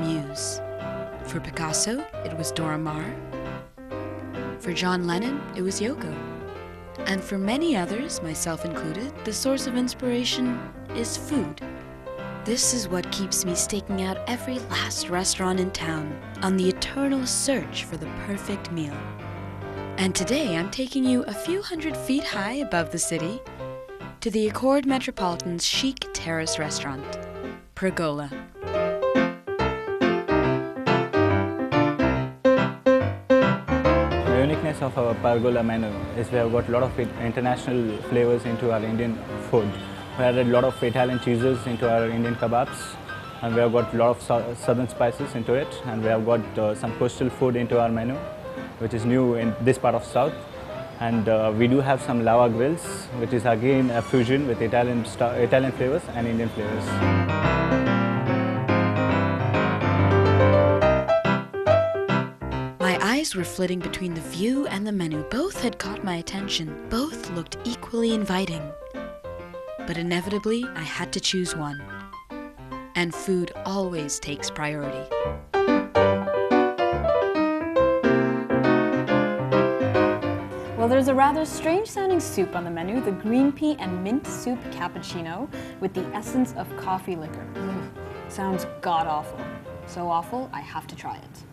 muse. For Picasso, it was Dora Maar. For John Lennon, it was Yoko. And for many others, myself included, the source of inspiration is food. This is what keeps me staking out every last restaurant in town on the eternal search for the perfect meal. And today I'm taking you a few hundred feet high above the city to the Accord Metropolitan's chic terrace restaurant, Pergola. The uniqueness of our Pergola menu is we have got a lot of international flavors into our Indian food. We added a lot of Italian cheeses into our Indian kebabs, and we have got a lot of southern spices into it, and we have got some coastal food into our menu, which is new in this part of South. And we do have some lava grills, which is again a fusion with Italian flavors and Indian flavors. My eyes were flitting between the view and the menu. Both had caught my attention. Both looked equally inviting. But inevitably, I had to choose one. And food always takes priority. Well, there's a rather strange-sounding soup on the menu, the green pea and mint soup cappuccino with the essence of coffee liquor. Sounds god-awful. So awful, I have to try it.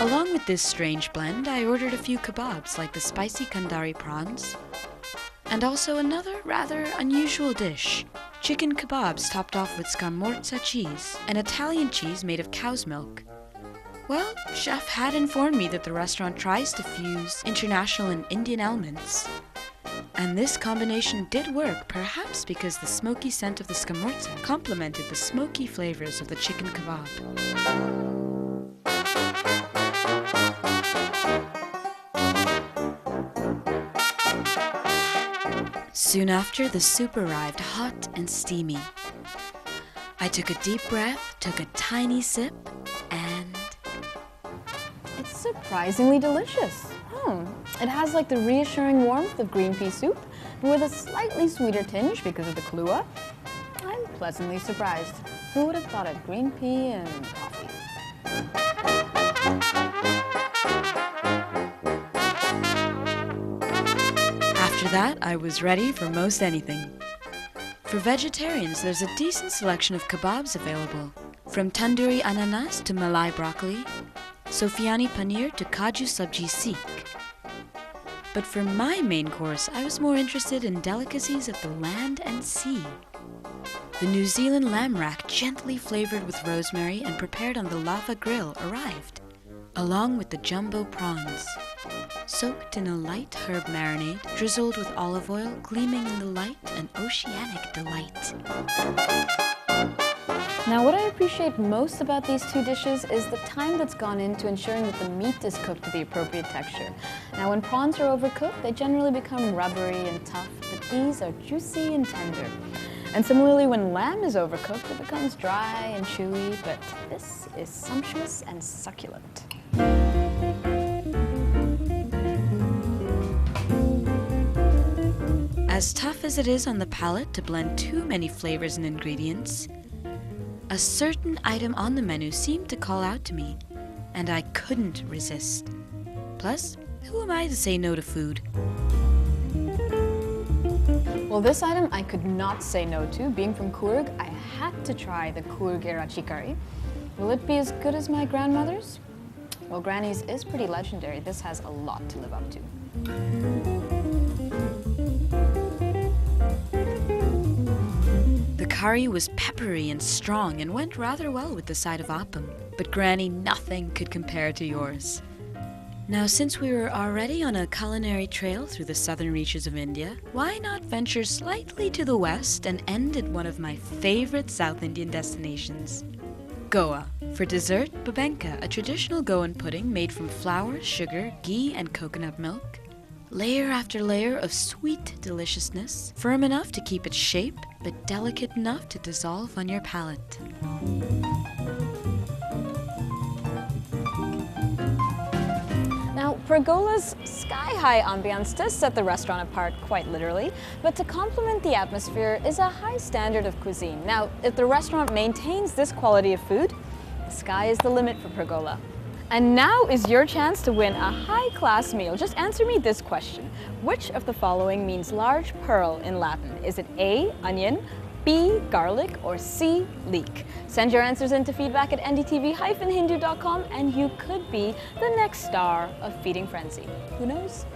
Along with this strange blend, I ordered a few kebabs like the spicy kandari prawns, and also another rather unusual dish, chicken kebabs topped off with scamorza cheese, an Italian cheese made of cow's milk. Well, chef had informed me that the restaurant tries to fuse international and Indian elements. And this combination did work, perhaps because the smoky scent of the scamorza complemented the smoky flavors of the chicken kebab. Soon after, the soup arrived, hot and steamy. I took a deep breath, took a tiny sip, and It's surprisingly delicious. It has like the reassuring warmth of green pea soup, but with a slightly sweeter tinge because of the kalua. I'm pleasantly surprised. Who would have thought it? Green pea and coffee. After that, I was ready for most anything. For vegetarians, there's a decent selection of kebabs available, from tandoori ananas to malai broccoli, Sofiani paneer to kaju sabji sikh. But for my main course, I was more interested in delicacies of the land and sea. The New Zealand lamb rack, gently flavored with rosemary and prepared on the lava grill, arrived, along with the jumbo prawns, soaked in a light herb marinade, drizzled with olive oil, gleaming in the light, an oceanic delight. Now, what I appreciate most about these two dishes is the time that's gone into ensuring that the meat is cooked to the appropriate texture. Now, when prawns are overcooked, they generally become rubbery and tough, but these are juicy and tender. And similarly, when lamb is overcooked, it becomes dry and chewy, but this is sumptuous and succulent. As tough as it is on the palate to blend too many flavors and ingredients, a certain item on the menu seemed to call out to me, and I couldn't resist. Plus, who am I to say no to food? Well, this item I could not say no to. Being from Coorg, I had to try the Coorg Irachi curry. Will it be as good as my grandmother's? Well, Granny's is pretty legendary. This has a lot to live up to. The curry was peppery and strong and went rather well with the side of appam. But Granny, nothing could compare to yours. Now, since we were already on a culinary trail through the southern reaches of India, why not venture slightly to the west and end at one of my favorite South Indian destinations, Goa. For dessert, babenka, a traditional Goan pudding made from flour, sugar, ghee, and coconut milk. Layer after layer of sweet deliciousness, firm enough to keep its shape, but delicate enough to dissolve on your palate. Now, Pergola's sky-high ambiance does set the restaurant apart, quite literally, but to complement the atmosphere is a high standard of cuisine. Now, if the restaurant maintains this quality of food, the sky is the limit for Pergola. And now is your chance to win a high-class meal. Just answer me this question. Which of the following means large pearl in Latin? Is it A, onion, B, garlic, or C, leek? Send your answers into feedback at ndtv-hindu.com and you could be the next star of Feeding Frenzy. Who knows?